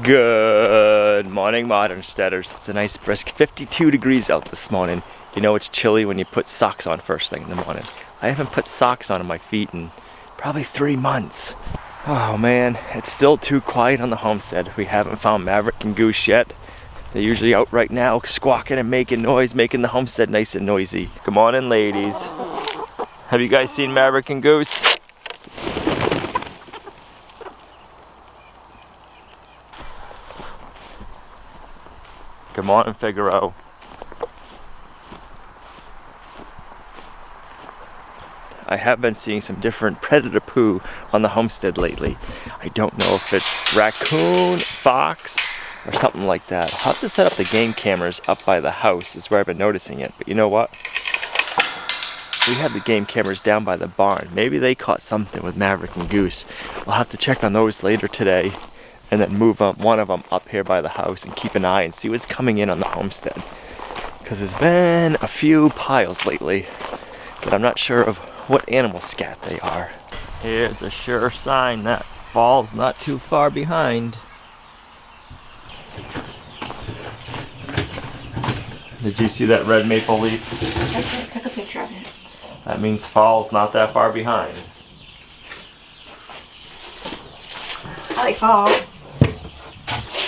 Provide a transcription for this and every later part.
Good morning, Modern Homesteaders. It's a nice brisk 52 degrees out this morning. You know it's chilly when you put socks on first thing in the morning. I haven't put socks on my feet in probably 3 months. Oh man, it's still too quiet on the homestead. We haven't found Maverick and Goose yet. They're usually out right now squawking and making noise, making the homestead nice and noisy. Good morning, ladies. Have you guys seen Maverick and Goose? Good morning, Figaro. I have been seeing some different predator poo on the homestead lately. I don't know if it's raccoon, fox, or something like that. I'll have to set up the game cameras up by the house is where I've been noticing it. But you know what? We have the game cameras down by the barn. Maybe they caught something with Maverick and Goose. We'll have to check on those later today and then move one of them up here by the house and keep an eye and see what's coming in on the homestead. Because there's been a few piles lately that I'm not sure of what animal scat they are. Here's a sure sign that fall's not too far behind. Did you see that red maple leaf? I just took a picture of it. That means fall's not that far behind. I like fall.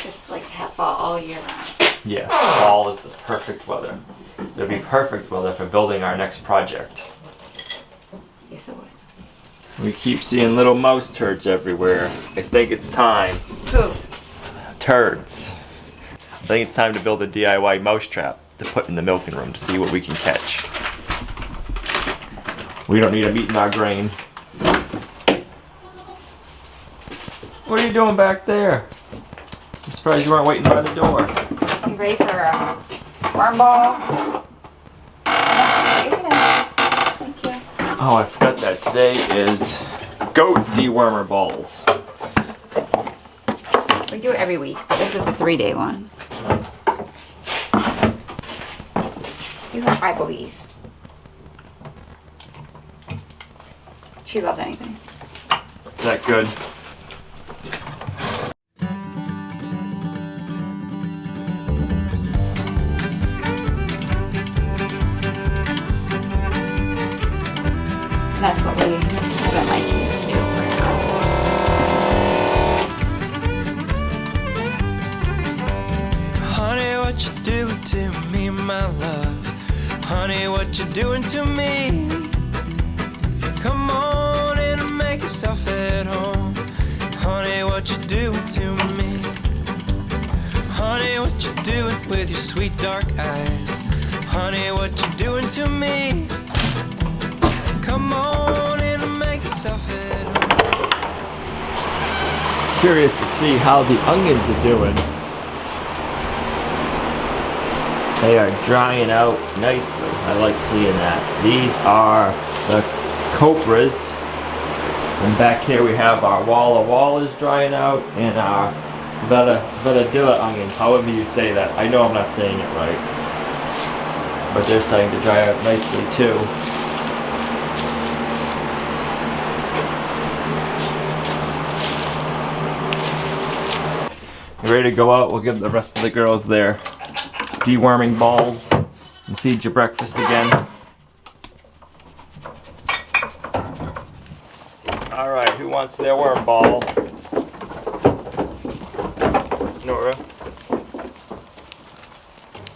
Just like to have fall all year round. Yes, fall is the perfect weather. It'll be perfect weather for building our next project. Yes, it would. We keep seeing little mouse turds everywhere. I think it's time. Poops. Turds. I think it's time to build a DIY mouse trap to put in the milking room to see what we can catch. We don't need them eating our grain. What are you doing back there? I'm surprised you weren't waiting by the door. You ready for a worm ball? Thank you. Oh, I forgot that today is goat dewormer balls. We do it every week, but this is a 3-day one. You have 5 bogeys. She loves anything. Is that good? That's what we would like you to do for now. Honey, what you doing to me, my love? Honey, what you doing to me? Come on in and make yourself at home. Honey, what you doing to me? Honey, what you doing with your sweet dark eyes? Honey, what you doing to me? Come on in and make yourself at home. Curious to see how the onions are doing. They are drying out nicely. I like seeing that. These are the copras. And back here we have our walla is drying out and our Veladilla onions, however you say that. I know I'm not saying it right. But they're starting to dry out nicely too. You ready to go out? We'll give the rest of the girls their deworming balls and feed you breakfast again. Alright, who wants their worm ball? Nora?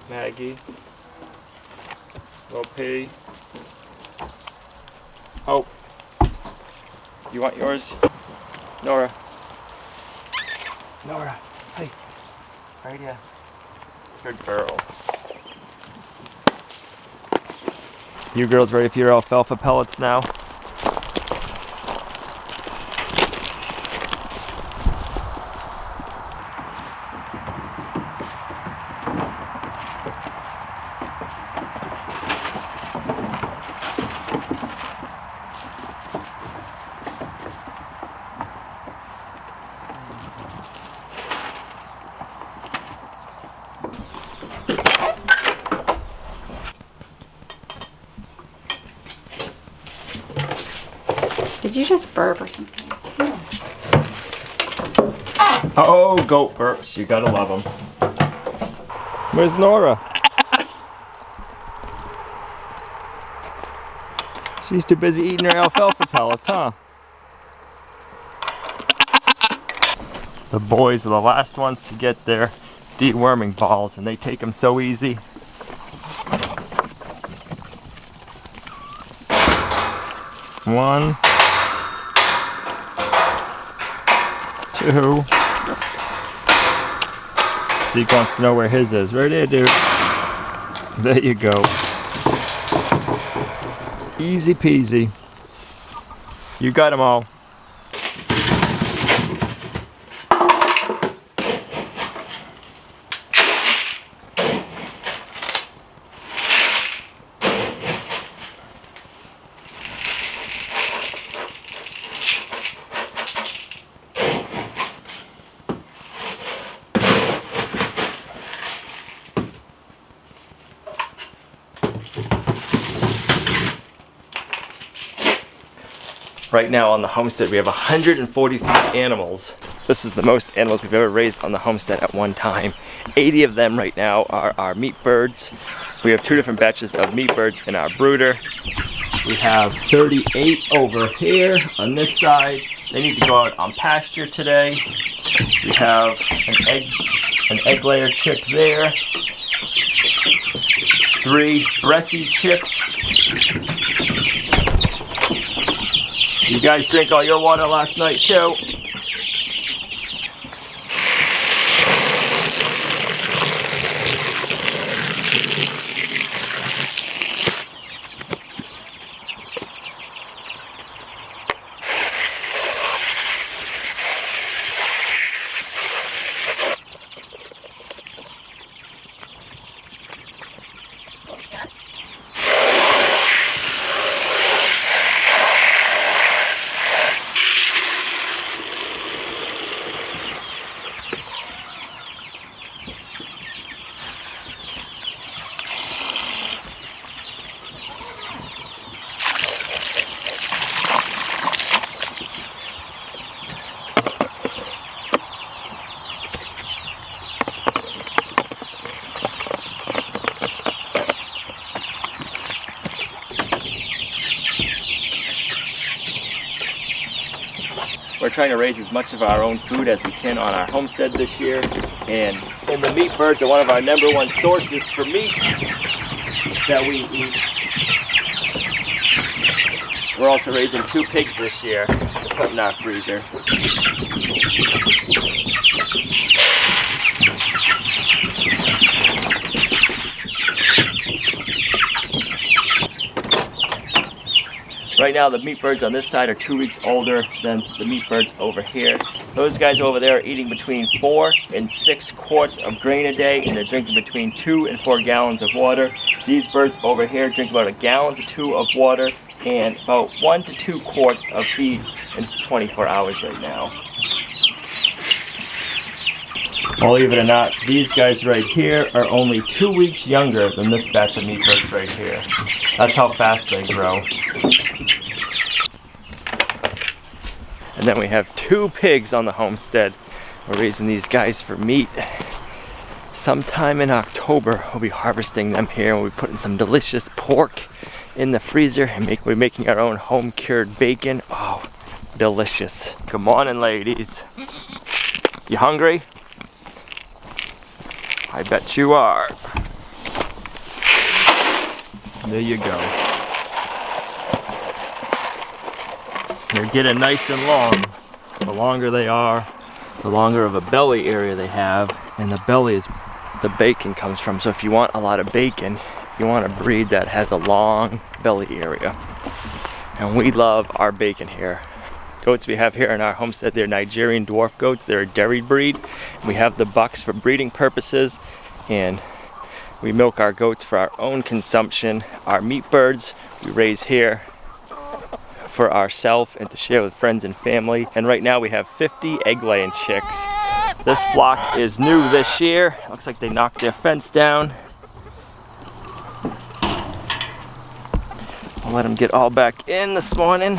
Maggie? Little P? Hope? You want yours? Nora? Nora? Hey, right here. Good girl. You girls ready for your alfalfa pellets now? Did you just burp or something? I Oh, goat burps. You gotta love them. Where's Nora? She's too busy eating her alfalfa pellets, huh? The boys are the last ones to get their deworming balls, and they take them so easy. One, two. Zeke wants to know where his is. Right there, dude. There you go. Easy peasy. You got them all. Right now on the homestead we have 143 animals. This is the most animals we've ever raised on the homestead at one time. 80 of them right now are our meat birds. We have 2 different batches of meat birds in our brooder. We have 38 over here on this side. They need to go out on pasture today. We have an egg layer chick there. 3 breastseed chicks. You guys drink all your water last night too. We're trying to raise as much of our own food as we can on our homestead this year, and the meat birds are one of our #1 sources for meat that we eat. We're also raising 2 pigs this year to put in our freezer. Right now the meat birds on this side are 2 weeks older than the meat birds over here. Those guys over there are eating between 4 and 6 quarts of grain a day, and they're drinking between 2 and 4 gallons of water. These birds over here drink about 1 gallon to 2 of water and about 1 to 2 quarts of feed in 24 hours right now. Believe it or not, these guys right here are only 2 weeks younger than this batch of meat birds right here. That's how fast they grow. And then we have 2 pigs on the homestead. We're raising these guys for meat. Sometime in October, we'll be harvesting them here, and we'll be putting some delicious pork in the freezer, and we're making our own home-cured bacon. Oh, delicious. Good morning, ladies. You hungry? I bet you are. There you go. They're getting nice and long. The longer they are, the longer of a belly area they have, and the belly is the bacon comes from. So if you want a lot of bacon, you want a breed that has a long belly area. And we love our bacon here. Goats we have here in our homestead, they're Nigerian dwarf goats. They're a dairy breed. We have the bucks for breeding purposes, and we milk our goats for our own consumption. Our meat birds we raise here for ourselves and to share with friends and family. And right now we have 50 egg-laying chicks. This flock is new this year. Looks like they knocked their fence down. I'll let them get all back in this morning.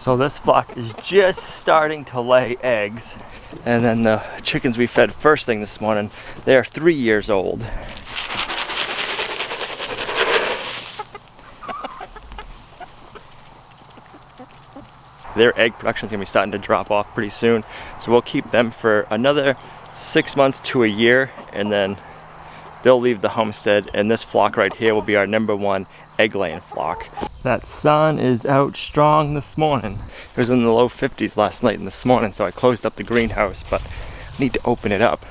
So this flock is just starting to lay eggs. And then the chickens we fed first thing this morning, they are 3 years old. Their egg production is going to be starting to drop off pretty soon. So we'll keep them for another 6 months to a year, and then they'll leave the homestead, and this flock right here will be our #1 egg laying flock. That sun is out strong this morning. It was in the low 50s last night and this morning, so I closed up the greenhouse, but I need to open it up.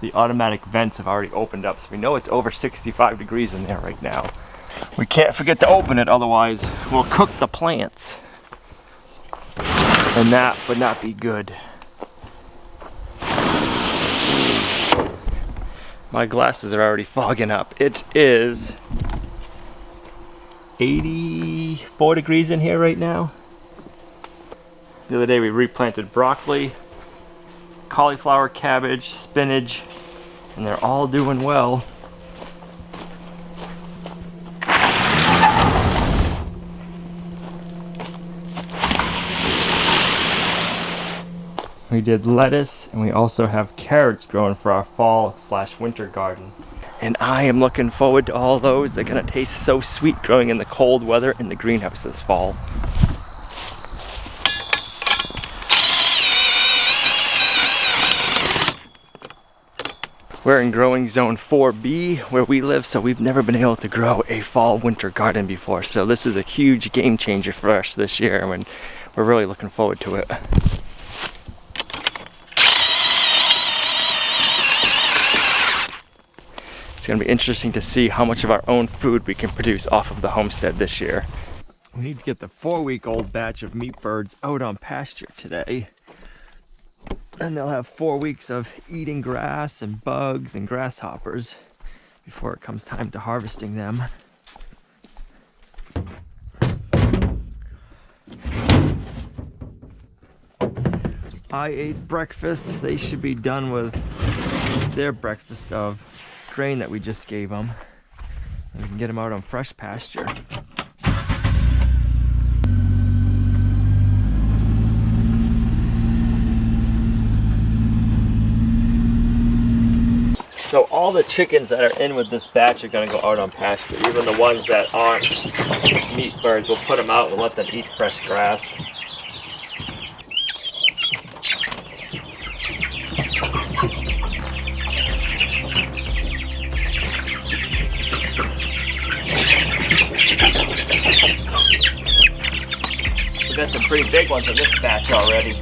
The automatic vents have already opened up, so we know it's over 65 degrees in there right now. We can't forget to open it, otherwise we'll cook the plants. And that would not be good. My glasses are already fogging up. It is 84 degrees in here right now. The other day we replanted broccoli, cauliflower, cabbage, spinach, and they're all doing well. We did lettuce, and we also have carrots growing for our fall/winter garden. And I am looking forward to all those. They're gonna taste so sweet growing in the cold weather in the greenhouse this fall. We're in growing zone 4B where we live, so we've never been able to grow a fall/winter garden before. So this is a huge game changer for us this year, and we're really looking forward to it. It's going to be interesting to see how much of our own food we can produce off of the homestead this year. We need to get the 4-week-old batch of meat birds out on pasture today. And they'll have 4 weeks of eating grass and bugs and grasshoppers before it comes time to harvesting them. I ate breakfast. They should be done with their breakfast of grain that we just gave them, and we can get them out on fresh pasture. So all the chickens that are in with this batch are going to go out on pasture. Even the ones that aren't meat birds, we'll put them out and let them eat fresh grass. We've got some pretty big ones in this batch already.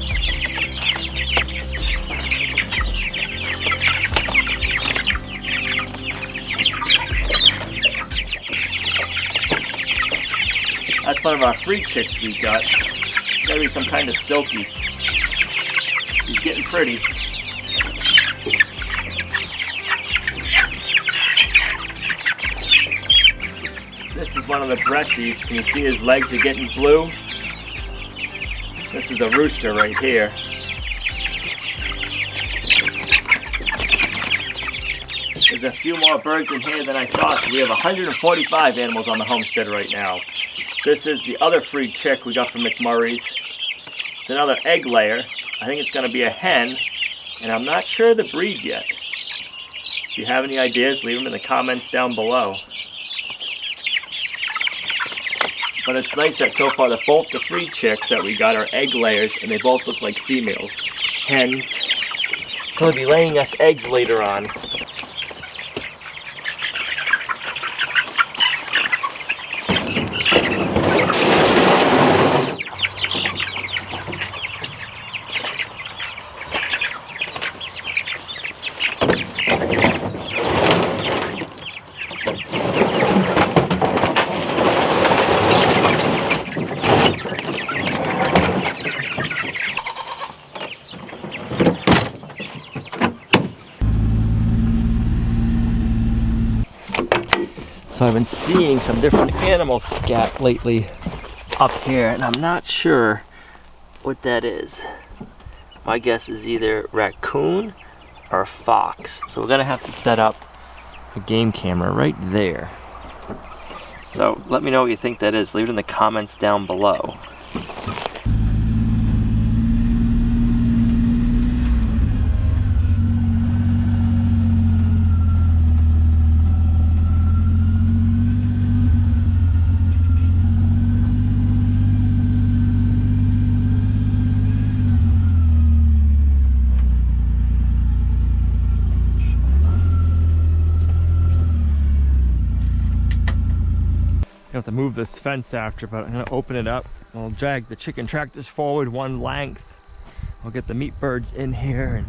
That's one of our free chicks we got. It's gotta be some kind of silky. She's getting pretty. This is one of the breasties. Can you see his legs are getting blue? This is a rooster right here. There's a few more birds in here than I thought. We have 145 animals on the homestead right now. This is the other free chick we got from McMurray's. It's another egg layer. I think it's going to be a hen, and I'm not sure the breed yet. If you have any ideas, leave them in the comments down below. But it's nice that so far both the free chicks that we got are egg layers, and they both look like females, hens. So they'll be laying us eggs later on. So I've been seeing some different animals scat lately up here, and I'm not sure what that is. My guess is either raccoon or fox. So we're gonna have to set up a game camera right there. So let me know what you think that is. Leave it in the comments down below. I have to move this fence after, but I'm gonna open it up. I'll drag the chicken tractors forward one length. I'll get the meat birds in here, and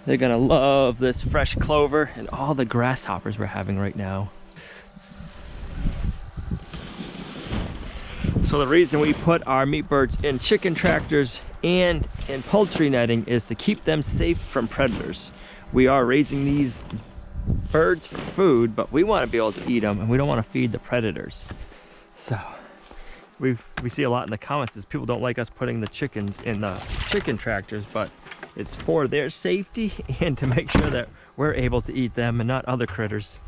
they're gonna love this fresh clover and all the grasshoppers we're having right now. So the reason we put our meat birds in chicken tractors and in poultry netting is to keep them safe from predators. We are raising these birds for food, but we want to be able to eat them, and we don't want to feed the predators. So we see a lot in the comments is people don't like us putting the chickens in the chicken tractors, but it's for their safety and to make sure that we're able to eat them and not other critters.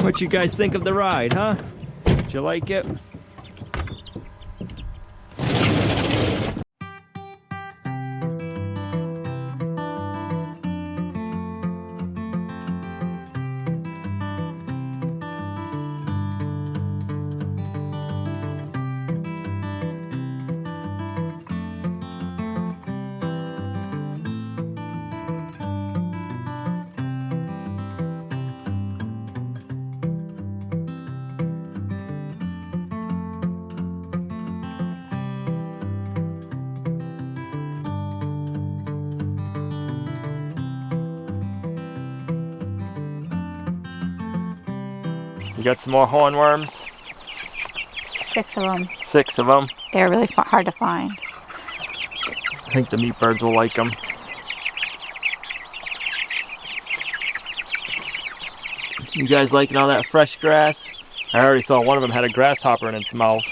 What you guys think of the ride, huh? Did you like it? You got some more hornworms? 6 of them. 6 of them. They're really hard to find. I think the meat birds will like them. You guys liking all that fresh grass? I already saw one of them had a grasshopper in its mouth.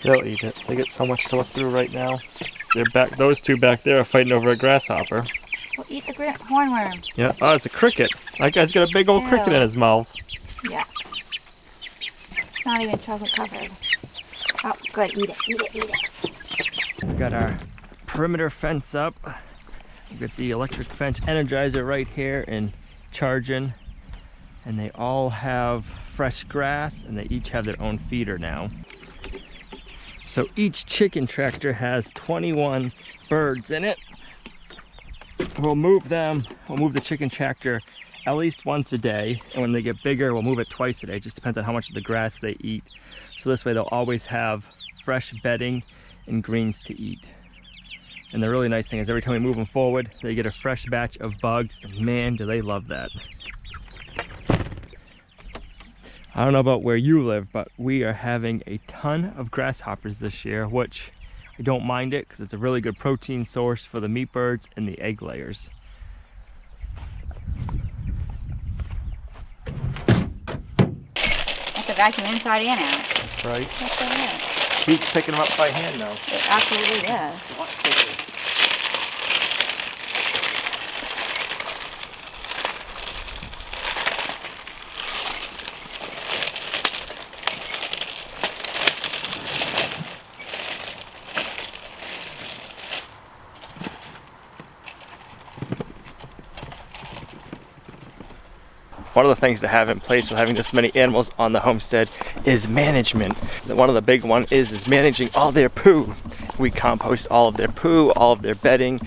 They'll eat it. They get so much to look through right now. They're back. Those two back there are fighting over a grasshopper. We'll eat the hornworm. Yeah. Oh, it's a cricket. That guy's got a big old cricket in his mouth. Yeah. It's not even chocolate covered. Oh, good. Eat it. Eat it. Eat it. We got our perimeter fence up. We got the electric fence energizer right here and charging. And they all have fresh grass, and they each have their own feeder now. So each chicken tractor has 21 birds in it. We'll move them, we'll move the chicken tractor at least once a day, and when they get bigger we'll move it twice a day. Just depends on how much of the grass they eat. So this way they'll always have fresh bedding and greens to eat. And the really nice thing is every time we move them forward, they get a fresh batch of bugs, and man, do they love that. I don't know about where you live, but we are having a ton of grasshoppers this year, which I don't mind it because it's a really good protein source for the meat birds and the egg layers. That's a vacuum inside and out. Right. That's what it is. Keep picking them up by hand now. It absolutely is. One of the things to have in place with having this many animals on the homestead is management. One of the big one is managing all their poo. We compost all of their poo, all of their bedding,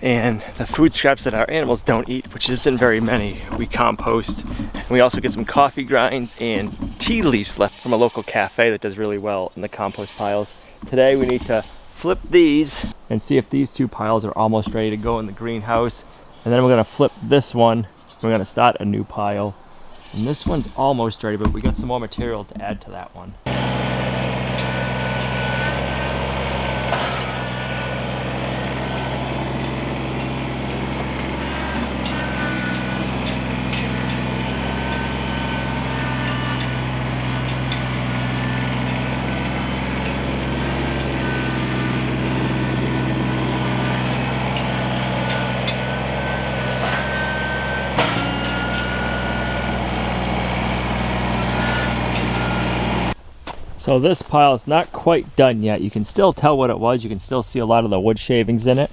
and the food scraps that our animals don't eat, which isn't very many, we compost. We also get some coffee grinds and tea leaves left from a local cafe that does really well in the compost piles. Today we need to flip these and see if these 2 piles are almost ready to go in the greenhouse. And then we're gonna flip this one. We're gonna start a new pile. And this one's almost ready, but we got some more material to add to that one. So this pile is not quite done yet. You can still tell what it was. You can still see a lot of the wood shavings in it.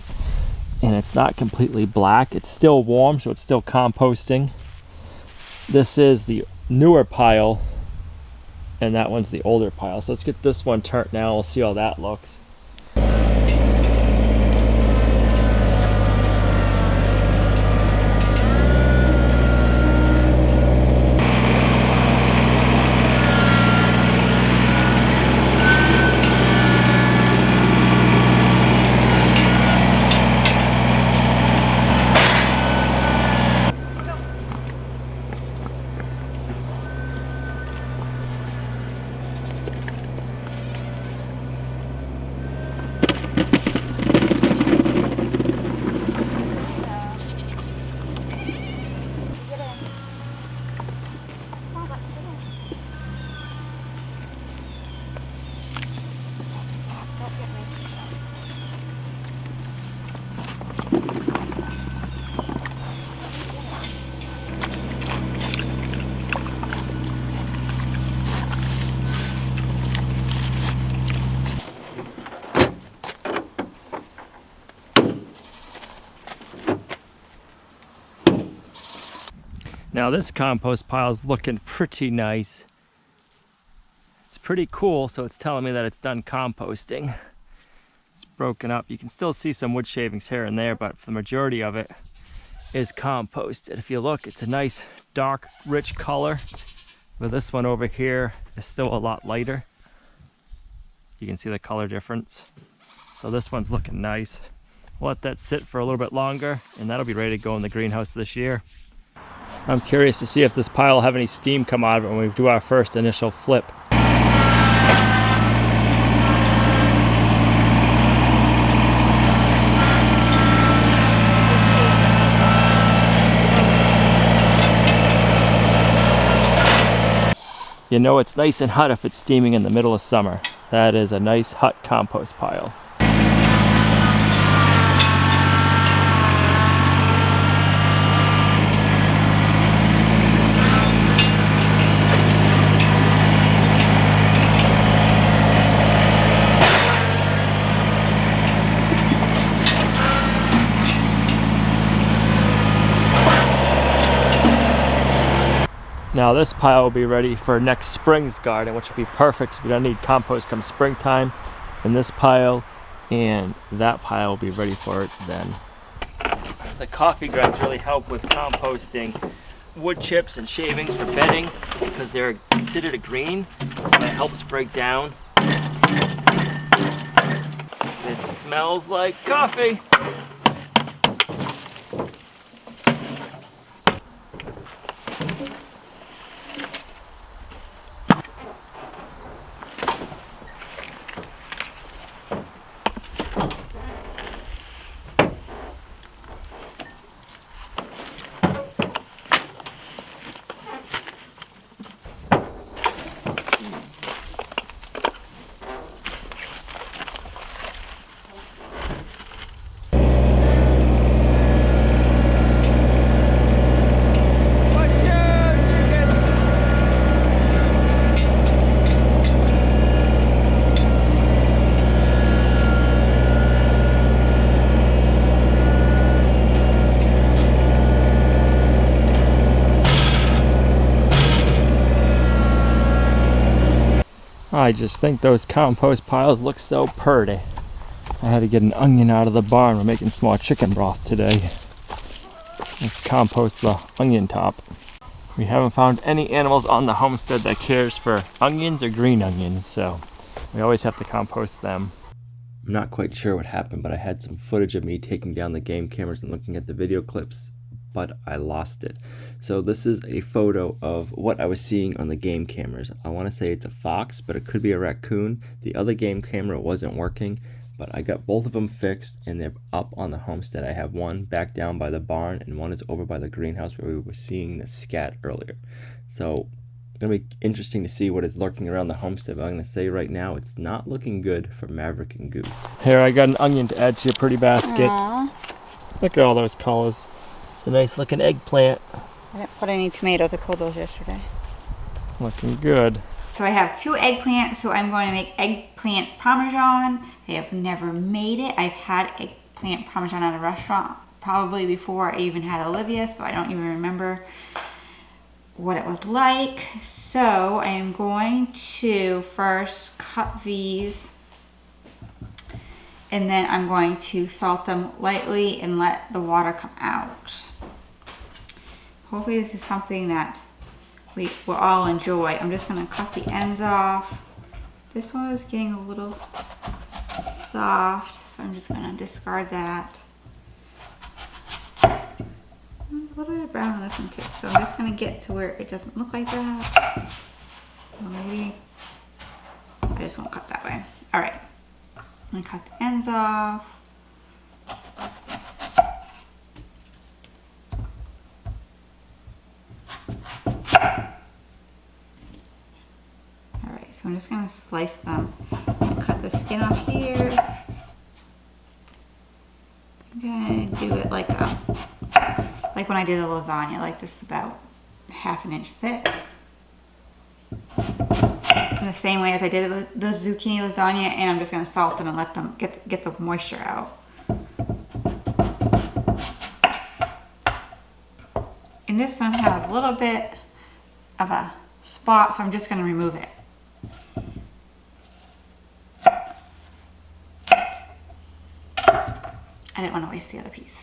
And it's not completely black. It's still warm, so it's still composting. This is the newer pile, and that one's the older pile. So let's get this one turned now. We'll see how that looks. Now this compost pile is looking pretty nice. It's pretty cool, so it's telling me that it's done composting. It's broken up. You can still see some wood shavings here and there, but the majority of it is composted. If you look, it's a nice dark, rich color. But this one over here is still a lot lighter. You can see the color difference. So this one's looking nice. We'll let that sit for a little bit longer, and that'll be ready to go in the greenhouse this year. I'm curious to see if this pile will have any steam come out of it when we do our first initial flip. You know it's nice and hot if it's steaming in the middle of summer. That is a nice hot compost pile. Now this pile will be ready for next spring's garden, which will be perfect because we don't need compost come springtime. And this pile and that pile will be ready for it then. The coffee grounds really help with composting wood chips and shavings for bedding because they're considered a green, so it helps break down. It smells like coffee. I just think those compost piles look so pretty. I had to get an onion out of the barn. We're making some more chicken broth today. Let's compost the onion top. We haven't found any animals on the homestead that cares for onions or green onions, so we always have to compost them. I'm not quite sure what happened, but I had some footage of me taking down the game cameras and looking at the video clips, but I lost it. So this is a photo of what I was seeing on the game cameras. I want to say it's a fox, but it could be a raccoon. The other game camera wasn't working, but I got both of them fixed and they're up on the homestead. I have one back down by the barn and one is over by the greenhouse where we were seeing the scat earlier. So it's going to be interesting to see what is lurking around the homestead, but I'm going to say right now it's not looking good for Maverick and Goose. Here, I got an onion to add to your pretty basket. Aww. Look at all those colors. It's a nice looking eggplant. I didn't put any tomatoes. I pulled those yesterday. Looking good. So I have 2 eggplants, so I'm going to make eggplant parmesan. I have never made it. I've had eggplant parmesan at a restaurant probably before I even had Olivia, so I don't even remember what it was like. So I am going to first cut these, and then I'm going to salt them lightly and let the water come out. Hopefully this is something that we will all enjoy. I'm just going to cut the ends off. This one is getting a little soft, so I'm just going to discard that. A little bit of brown on this one too, so I'm just going to get to where it doesn't look like that. Well, maybe I just won't cut that way. All right, I'm going to cut the ends off. So I'm just going to slice them. Cut the skin off here. I'm going to do it like when I did the lasagna, like just about 1/2 inch thick. In the same way as I did the zucchini lasagna, and I'm just going to salt them and let them get the moisture out. And this one has a little bit of a spot, so I'm just going to remove it. I didn't want to waste the other piece.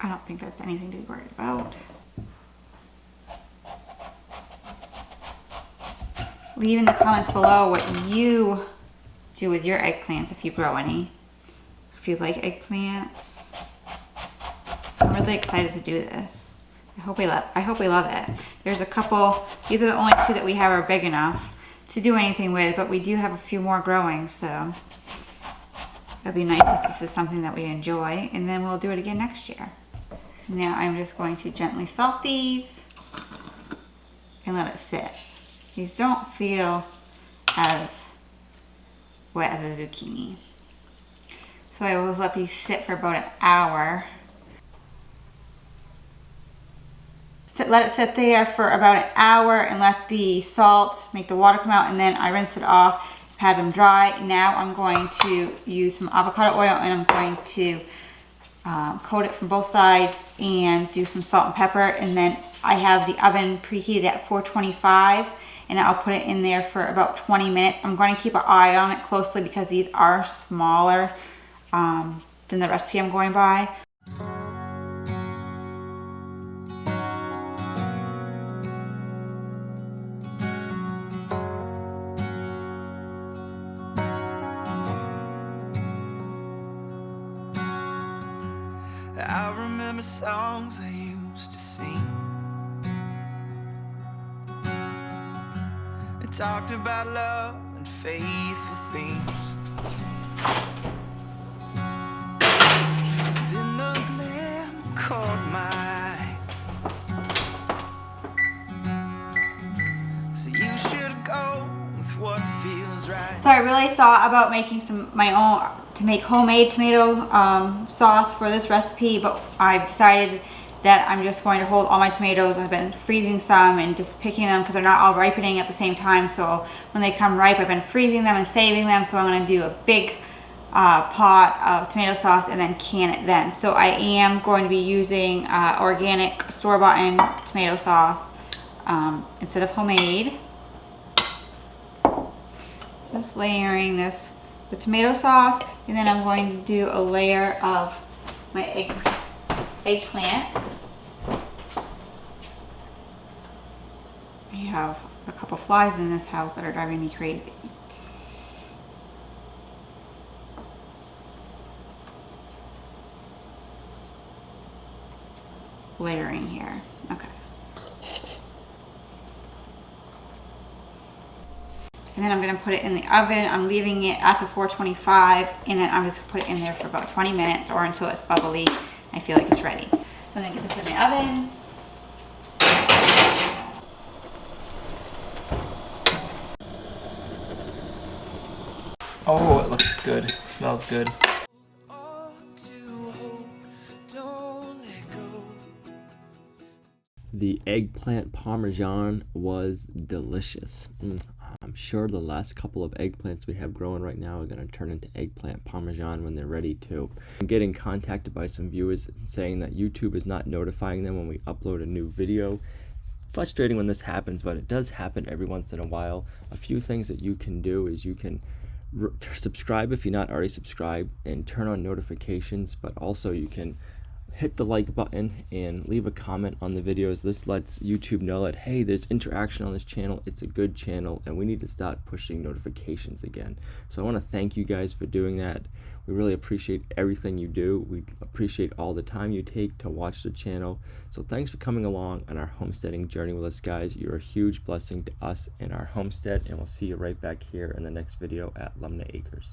I don't think that's anything to be worried about. Leave in the comments below what you do with your eggplants, if you grow any. If you like eggplants. I'm really excited to do this. I hope we love it. There's a couple, these are the only 2 that we have are big enough to do anything with, but we do have a few more growing, so it'd be nice if this is something that we enjoy, and then we'll do it again next year. Now I'm just going to gently salt these and let it sit. These don't feel as wet as a zucchini. So I will let these sit for about an hour. Let it sit there for about an hour and let the salt make the water come out, and then I rinse it off, pat them dry. Now I'm going to use some avocado oil, and I'm going to coat it from both sides and do some salt and pepper. And then I have the oven preheated at 425, and I'll put it in there for about 20 minutes. I'm going to keep an eye on it closely because these are smaller than the recipe I'm going by. I remember songs I used to sing. It talked about love and faithful things. Then the glam caught my eye. So you should go with what feels right. So I really thought about making to make homemade tomato sauce for this recipe, but I've decided that I'm just going to hold all my tomatoes. I've been freezing some and just picking them because they're not all ripening at the same time. So when they come ripe, I've been freezing them and saving them. So I'm going to do a big pot of tomato sauce and then can it then. So I am going to be using organic store-bought tomato sauce instead of homemade. Just layering this with tomato sauce, and then I'm going to do a layer of my eggplant. I have a couple flies in this house that are driving me crazy. Layering here. Okay. And then I'm going to put it in the oven. I'm leaving it at the 425, and then I'm just going to put it in there for about 20 minutes or until it's bubbly. I feel like it's ready. So I'm going to get this in the oven. Oh, it looks good. It smells good. All to hold, don't let go. The eggplant parmesan was delicious. I'm sure the last couple of eggplants we have growing right now are going to turn into eggplant parmesan when they're ready too. I'm getting contacted by some viewers saying that YouTube is not notifying them when we upload a new video. Frustrating when this happens, but it does happen every once in a while. A few things that you can do is you can subscribe if you're not already subscribed and turn on notifications, but also you can hit the like button and leave a comment on the videos. This lets YouTube know that, hey, there's interaction on this channel, it's a good channel, and we need to start pushing notifications again. So I want to thank you guys for doing that. We really appreciate everything you do. We appreciate all the time you take to watch the channel. So thanks for coming along on our homesteading journey with us, guys. You're a huge blessing to us and our homestead, and we'll see you right back here in the next video at Lumnah Acres.